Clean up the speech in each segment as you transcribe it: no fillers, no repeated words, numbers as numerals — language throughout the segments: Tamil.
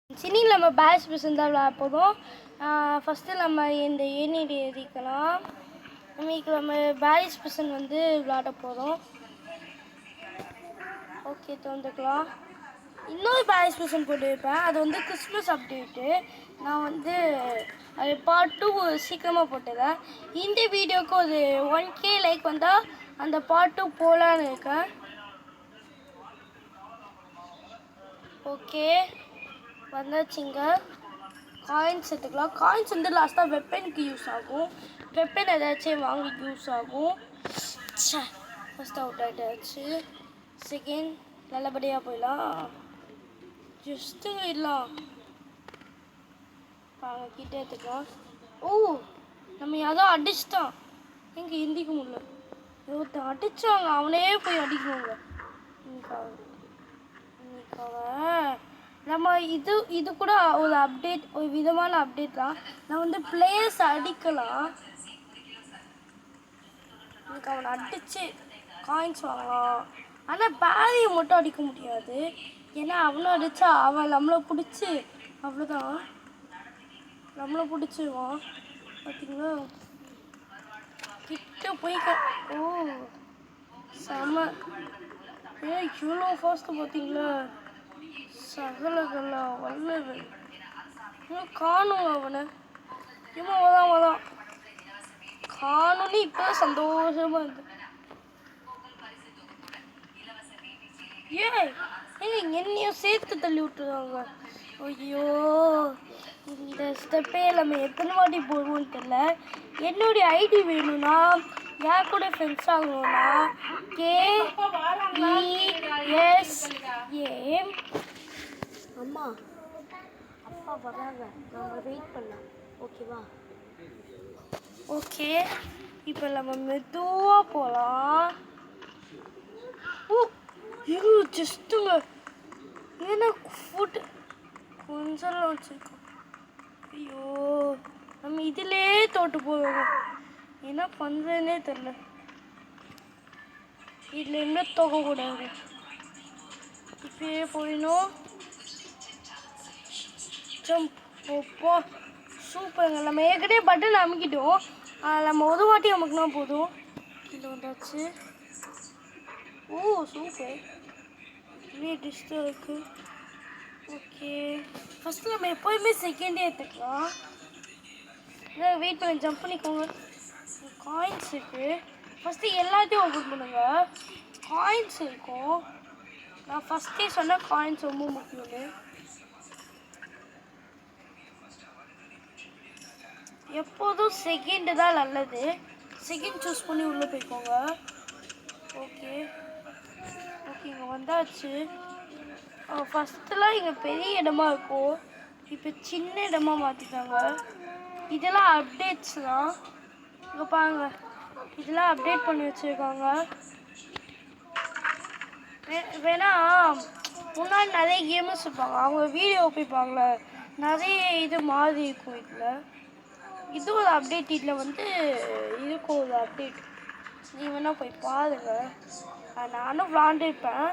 சினியில் நம்ம பேட்ச் மிஷின் தான் விளையாட போதும். ஃபஸ்ட்டு நம்ம இந்த ஏணிடி ஏறிக்கலாம். நம்ம பேரிஸ் மிஷின் வந்து விளையாட போகிறோம். ஓகே, திறந்துக்கலாம். இன்னொரு பேரிஸ் மிஷின் போட்டுருப்பேன். அது வந்து கிறிஸ்மஸ் அப்டேட்டு. நான் வந்து அது பார்ட் 2 சீக்கிரமாக போட்டுறேன். இந்த வீடியோவுக்கு ஒரு 1K லைக் வந்தால் அந்த பார்ட் 2 போகலான்னு இருக்கேன். ஓகே, வந்தாச்சுங்க. காயின்ஸ் எடுத்துக்கலாம். காயின்ஸ் வந்து லாஸ்ட்டாக வெப்பனுக்கு யூஸ் ஆகும். வெப்பன் ஏதாச்சும் வாங்கி யூஸ் ஆகும். First out ஆகிட்டாச்சு. செகண்ட் நல்லபடியாக போயிடலாம். ஜஸ்ட்டு போயிடலாம். கிட்டே எடுத்துக்கலாம். ஓ, நம்ம யாரோ அடிச்சிட்டான். எங்கே எந்திக்க முடியல. ஒருத்தன் அடித்தாங்க, அவனே போய் அடிக்கணுங்க. நம்ம இது கூட ஒரு அப்டேட், ஒரு விதமான அப்டேட் தான். நான் வந்து பிளேயர்ஸ் அடிக்கலாம். எனக்கு அவனை அடித்து காயின்ஸ் வாங்கலாம். ஆனால் பேரியை மட்டும் அடிக்க முடியாது. ஏன்னா அவனை அடித்தா அவன் நம்மளை பிடிச்சி அவ்வளோதான், நம்மளை பிடிச்சிருவான். பார்த்தீங்களா, கிட்ட போய் ஓ செம. இவ்வளோ ஃபாஸ்ட்டு பார்த்தீங்களா, சகலகலா வல்லவன். இன்னும் காணும் அவனை. இவன் வதான் காணும்னு இப்போ சந்தோஷமா இருக்கு. என்னையும் சேர்த்து தள்ளி விட்டுருவாங்க. ஐயோ, இந்த ஸ்டெப்பே நம்ம எத்தனை வாட்டி போடுவோம்னு தெரியல. என்னுடைய ஐடி வேணும்னா, யார் கூட ஃப்ரெண்ட்ஸ் ஆகணும்னா KESA. அம்மா அப்பா வராங்க, நம்ம வெயிட் பண்ணலாம். ஓகேவா? ஓகே, இப்போ நம்ம மெதுவாக போகலாம். இது ஜஸ்ட்டுங்க, ஏன்னா ஃபுட் கொஞ்சம் வச்சுருக்கோம். ஐயோ, நம்ம இதிலே தோட்டு போவோம். என்ன பண்ணுறதுனே தெரில. இதில் என்ன தோக்கக்கூடாது. இப்பயே போயிடணும். ஜம்ப். ஓப்போ சூப்பருங்க. நம்ம ஏற்கனவே பட்டன் அமுக்கிட்டோம். நம்ம ஒரு வாட்டி அமுக்கினா போதும். இது வந்தாச்சு. ஓ சூப்பர். நிறைய டிஷ்டாக இருக்குது. ஓகே, ஃபஸ்ட்டு நம்ம எப்போயுமே செகண்டே எடுத்துக்கலாம். வெயிட் பண்ணி ஜம்ப் பண்ணிக்கோங்க. காயின்ஸ் இருக்குது. ஃபஸ்ட்டு எல்லாத்தையும் ஓப்பன் பண்ணுங்க. காயின்ஸ் இருக்கும். நான் ஃபஸ்ட்டே சொன்னேன் காயின்ஸ் ரொம்ப முக்கியம்னு. எப்போதும் செகண்டு தான் நல்லது. செகண்ட் சூஸ் பண்ணி உள்ளே போய்க்கோங்க. ஓகே இங்கே வந்தாச்சு. ஃபஸ்ட்டுலாம் இங்கே பெரிய இடமா இருக்கும், இப்போ சின்ன இடமா மாற்றிட்டாங்க. இதெல்லாம் அப்டேட்ஸ் தான். இங்கே பாருங்க, இதெல்லாம் அப்டேட் பண்ணி வச்சுருக்காங்க. வேணா முன்னாடி நிறைய கேமர்ஸ் இருப்பாங்க, அவங்க வீடியோ போய்ப்பாங்களே, நிறைய இது மாதிரி இருக்கும். இது ஒரு அப்டேட். இதில் வந்து இருக்கும் ஒரு அப்டேட். நீ வேணால் போய் பாருங்க. நானும் விளாண்டுருப்பேன்.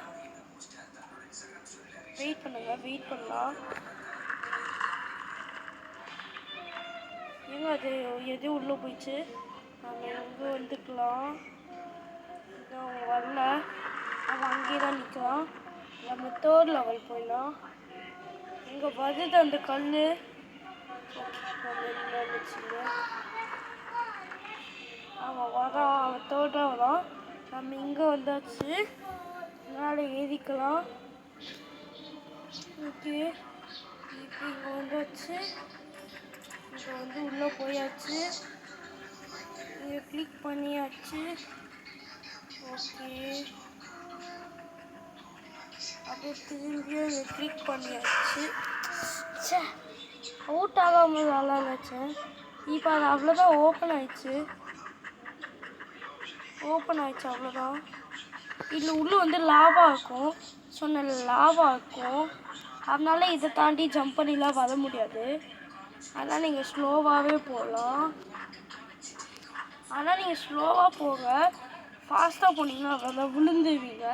வெயிட் பண்ணலாம். ஏங்க அது எது உள்ளே போயிடுச்சு. நம்ம எங்கே வந்துக்கலாம். அவன் வரல, அவன் அங்கேயே தான் நிற்கலாம். நம்ம 3rd லெவல் போயிடலாம். இங்கே வருது அந்த கல். அவன் வரான், அவன் 3rd வரான். நம்ம இங்கே வந்தாச்சு, மேலே ஏறிக்கலாம். ஓகே, இப்போ இங்கே வந்தாச்சு. இங்கே வந்து உள்ளே போயாச்சு. இங்கே கிளிக் பண்ணியாச்சு. ஓகே, அப்படியே திரும்பியும் இங்கே கிளிக் பண்ணியாச்சு. அவுட் ஆகாமல் நல்லா இருந்துச்சு. இப்போ அது அவ்வளோதான், ஓப்பன் ஆயிடுச்சு. அவ்வளோதான். இதில் உள்ளே வந்து லாவா இருக்கும். சொன்ன லாவா இருக்கும். அதனால இதை தாண்டி ஜம்ப் பண்ணிலாம் வர முடியாது. அதனால் நீங்கள் ஸ்லோவாகவே போகலாம். ஆனால் நீங்கள் ஸ்லோவாக போங்க, ஃபாஸ்ட்டாக போனீங்கன்னா அவ்வளோதான், விழுந்துருவீங்க.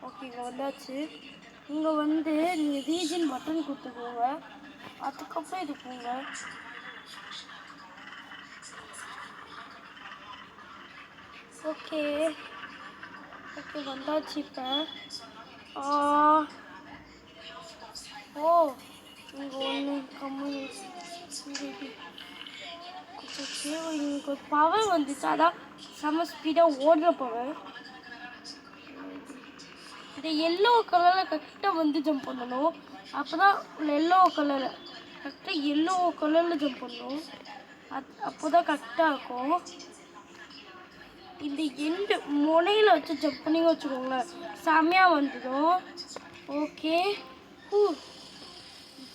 ஓகே, இங்கே வந்தாச்சு. இங்கே வந்து நீங்கள் ரீஜன் பட்டன் கொடுத்துக்கோங்க. அதுக்கப்புறம் இது போங்க. ஓகே ஓகே வந்தாச்சு. இப்போ ஓ இங்கே ஒன்று கம்மி இங்கே ஒரு பவர் வந்துச்சு. அதான் செம்ம ஸ்பீடாக ஓடுற பவர். இந்த எல்லோ கலரில் கரெக்டாக வந்து ஜம்ப் பண்ணணும். அப்போ தான் எல்லோ கலரில் கரெக்டாக எல்லோ கலரில் ஜம்ப் பண்ணணும். அப்போ தான் கரெக்டாக இருக்கும். இந்த எண்டு முனையில் வச்சு ஜம்ப் பண்ணி வச்சுக்கோங்களேன், செம்மையாக வந்துடும். ஓகே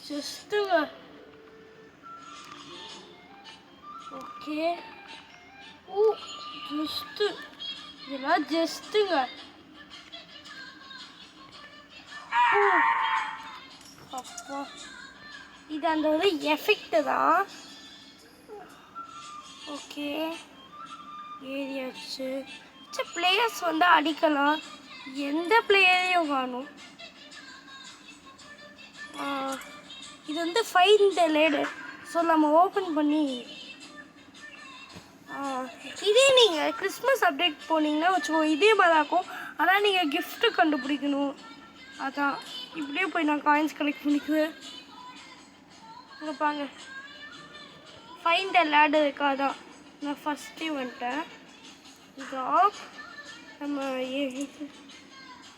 ஜஸ்ட்டுங்க. ஓகே ஜஸ்ட்டு இதெல்லாம் ஜஸ்ட்டுங்க. அப்பா இது அந்த ஒரு எஃபெக்ட்டு தான். ஓகே ஏறியாச்சு. பிளேயர்ஸ் வந்து அடிக்கலாம், எந்த பிளேயரையும் காணும். இது வந்து ஃபைண்ட் த லேடர். ஸோ நம்ம ஓப்பன் பண்ணி இதே நீங்கள் கிறிஸ்மஸ் அப்டேட் போனீங்கன்னா வச்சுக்கோ இதே மாதிரி இருக்கும். ஆனால் நீங்கள் கிஃப்ட்டு கண்டுபிடிக்கணும். அதான் இப்படியே போய் நான் காயின்ஸ் கலெக்ட் பண்ணிக்குவேன். இங்கே பாங்க ஃபைண்ட் த லேடர் இருக்கா, அதான் நான் ஃபஸ்ட்டே வந்துட்டேன். ட்ராப் நம்ம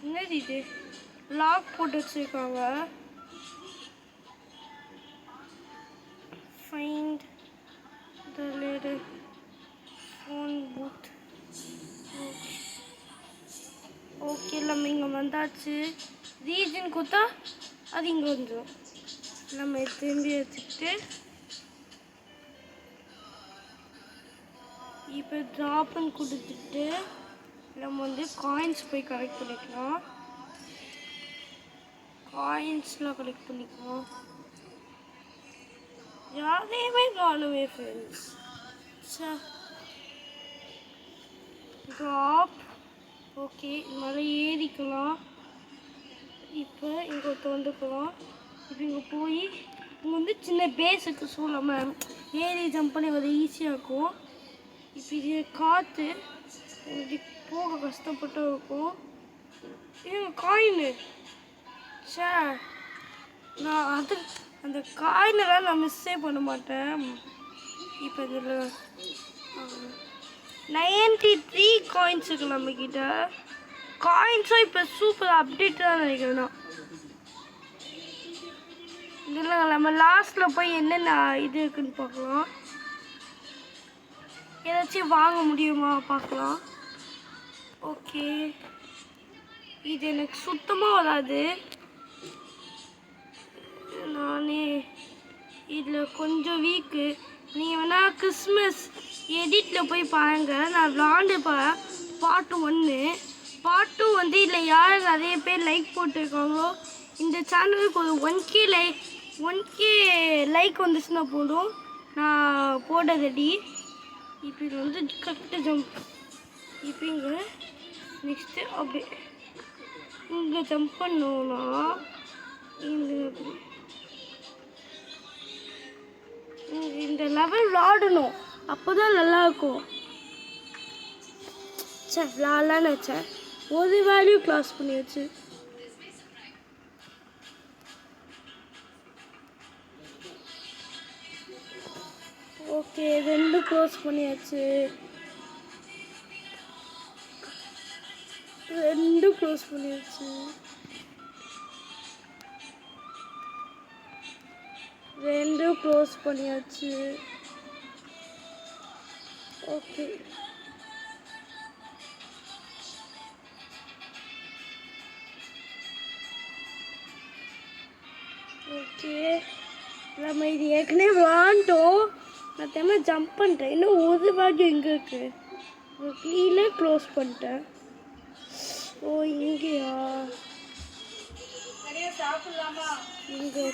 என்னது இது லாக் போட்டு வச்சுருக்காங்க. Find the ladder phone booth. Okay நம்ம இங்கே வந்தாச்சு. ரீஜன் கொடுத்தா அது இங்கே வந்துடும். நம்ம திரும்பி எடுத்துக்கிட்டு இப்போ ட்ராப்னு கொடுத்துட்டு நம்ம வந்து காயின்ஸ் போய் கலெக்ட் பண்ணிக்கலாம். காயின்ஸ்லாம் கலெக்ட் பண்ணிக்கலாம். யாரையுமே காணுமே ஃப்ரெண்ட்ஸ். ட்ராப் ஓகே மேலே ஏறிக்கலாம். இப்போ இங்கே வந்துக்கலாம். இப்போ இங்கே போய் இங்கே வந்து சின்ன பேஸுக்கு ஸோ நம்ம ஏறி ஜம்ப் பண்ணி வர ஈஸியாக இருக்கும். இப்போ இது காற்று இப்படி போக கஷ்டப்பட்டு இருக்கும். இது காயினு நான் அது அந்த காயினெல்லாம் நான் மிஸ்ஸே பண்ண மாட்டேன். இப்போ இதில் 93 காயின்ஸ் இருக்கு நம்மக்கிட்ட. காயின்ஸும் இப்போ சூப்பர் அப்டேட் தான் நினைக்கிறேன் நான். இல்லைங்க நம்ம லாஸ்ட்டில் போய் என்னென்ன இது இருக்குன்னு பார்க்கலாம். ஏதாச்சும் வாங்க முடியுமா பார்க்கலாம். ஓகே இது எனக்கு சுத்தமாக வராது. நானே இதில் கொஞ்சம் வீக்கு. நீங்கள் வேணால் கிறிஸ்மஸ் எடிட்டில் போய் பாருங்கள். நான் விளாண்டு பார்ட் 1 பார்ட் 2 வந்து இதில் யார் நிறைய பேர் லைக் போட்டிருக்காங்களோ இந்த சேனலுக்கு ஒரு 1K லைக் வந்துச்சுன்னா போதும் நான் போடுறதடி. இப்போ இது வந்து கரெக்டாக ஜம்ப். இப்போ இங்கே நெக்ஸ்ட்டு அப்படி இங்கே ஜம்ப் பண்ணோன்னா இந்த லெவல் விளாடணும், அப்போ தான் நல்லாயிருக்கும். சரி விளாட்லான்னு வச்சேன், ஒரு வேல்யூ க்ளாஸ் பண்ணியாச்சு. ஓகே 2 க்ளோஸ் பண்ணியாச்சு. 2 க்ளோஸ் பண்ணியாச்சு. 2 க்ளோஸ் பண்ணியாச்சு. ஓகே ஓகே நம்ம இது ஏற்கனவே விளாண்டோம். நான் திரும்ப ஜம்ப் பண்ணுறேன். இன்னும் ஒரு வாட்டி எங்கே இருக்குது? கீழே க்ளோஸ் பண்ணிட்டேன். ஓ இங்கேயா? சாப்பிடலாமா? இங்கே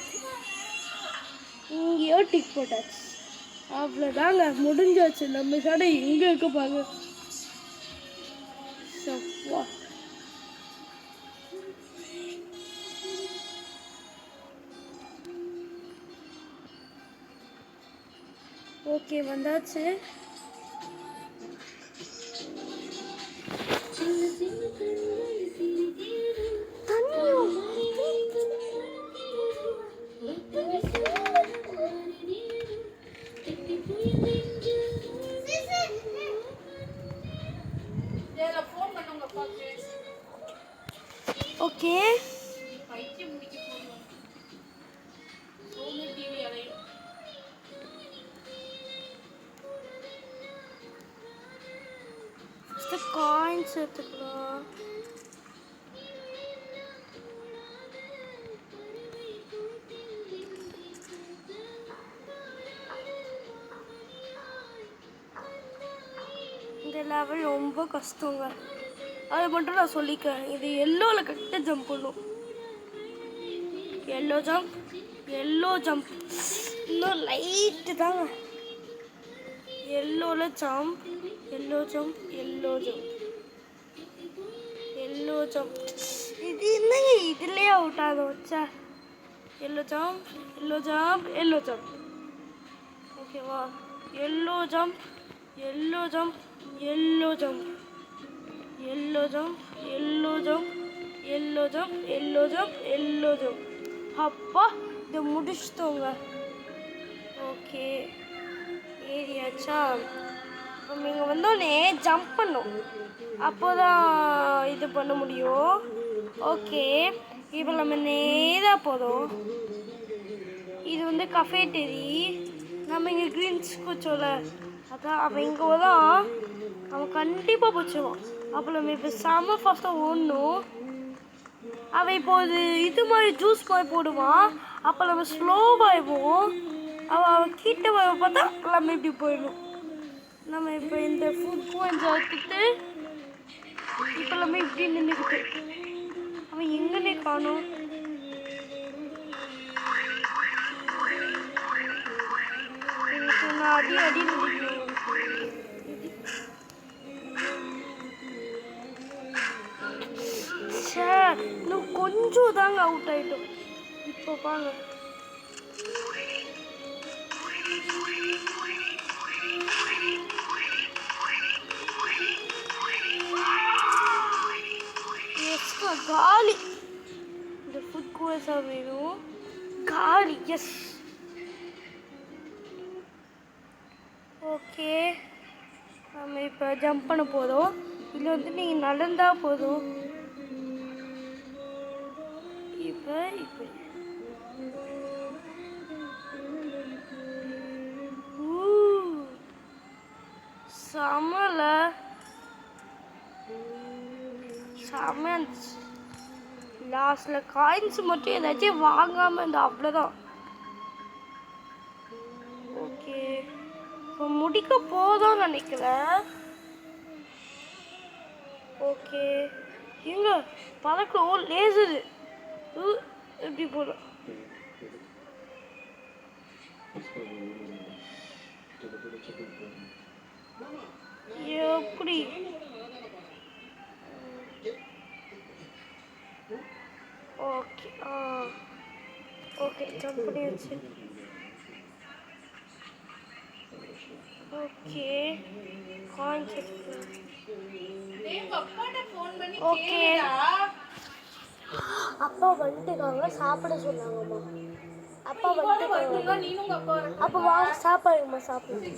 இங்கேயோ டிக் போட்டாச்சு. அவ்வளோதாங்க முடிஞ்சாச்சு. நம்ம கடை எங்கே இருக்க பாருங்க. சப்பா ஓகே வந்தாச்சு. தண்ணியும் ஓகே. காயின்ஸ் எடுத்துக்கலாம். இந்த லெவல் ரொம்ப கஷ்டங்க, அது மட்டும் நான் சொல்லிக்கிறேன். இது எல்லோவில் கரெக்டாக ஜம்ப் பண்ணும். எல்லோ ஜம்ப், எல்லோ ஜம்ப், இன்னும் லைட்டு தாங்க. எல்லோவில் jump, yellow jump, yellow jump, yellow jump. இது என்னங்க இதுலேயே அவுட் ஆக வச்சா? Yellow jump, yellow jump, yellow jump. ஓகேவா? Yellow jump, yellow jump, yellow jump, yellow jump, yellow jump, yellow jump, yellow jump, yellow jump. அப்பா இதை முடிச்சிட்டோங்க. ஓகே ஏரியாச்சா? நம்ம இங்கே வந்தோடனே ஜம்ப் பண்ணும், அப்போ தான் இது பண்ண முடியும். ஓகே இப்போ நம்ம நேராக போதும். இது வந்து கஃபேட்டரி. நம்ம இங்கே க்ரீன்ஸ் குச்சோல, அதான் அவன் இங்கே தான் அவன் கண்டிப்பாக பிடிச்சிடுவான். அப்போ நம்ம இப்போ செம்ம ஃபாஸ்ட்டாக ஓடணும். அவன் இப்போ இது மாதிரி ஜூஸ் மாதிரி போடுவான், அப்போ நம்ம ஸ்லோவாகிடுவோம். அவன் கிட்ட பார்த்தா நம்ம இப்படி போயிடணும். நம்ம இப்போ இந்த ஃபுட் கொஞ்சம் எடுத்துட்டு இப்போ நம்ம இப்படி நின்றுக்கிட்டு அவன் எங்கன்னே காணும். நான் அடி அடி நினைக்கணும். இன்னும் கொஞ்சம் தாங்க அவுட் ஆகிட்டோம். இப்போ பாங்க காலி. இந்த ஃபுட் கோர்ஸா வேணும் காலி. S okay. நம்ம இப்போ ஜம்ப் பண்ண போதும். இதில் வந்து நீங்கள் நடந்தால் போதும். இப்போ இப்போ சமல செம்ம. லாஸ்ட்டில் காயின்ஸ் மட்டும் ஏதாச்சும் வாங்காமல் இருந்தால் அவ்வளோதான். ஓகே இப்போ முடிக்க போதும் நினைக்கிறேன். ஓகே எங்க பறக்கும் லேசரு எப்படி போதும். எப்படி ஓகே ஓகே ஜம்ப் பண்ணியாச்சு. Okay coins okay. அப்பா வந்துட்டுக்காங்க, சாப்பிட சொன்னாங்கம்மா. அப்பா வந்துட்டு அப்போ வாங்க சாப்பாடுங்கம்மா, சாப்பிடுங்க.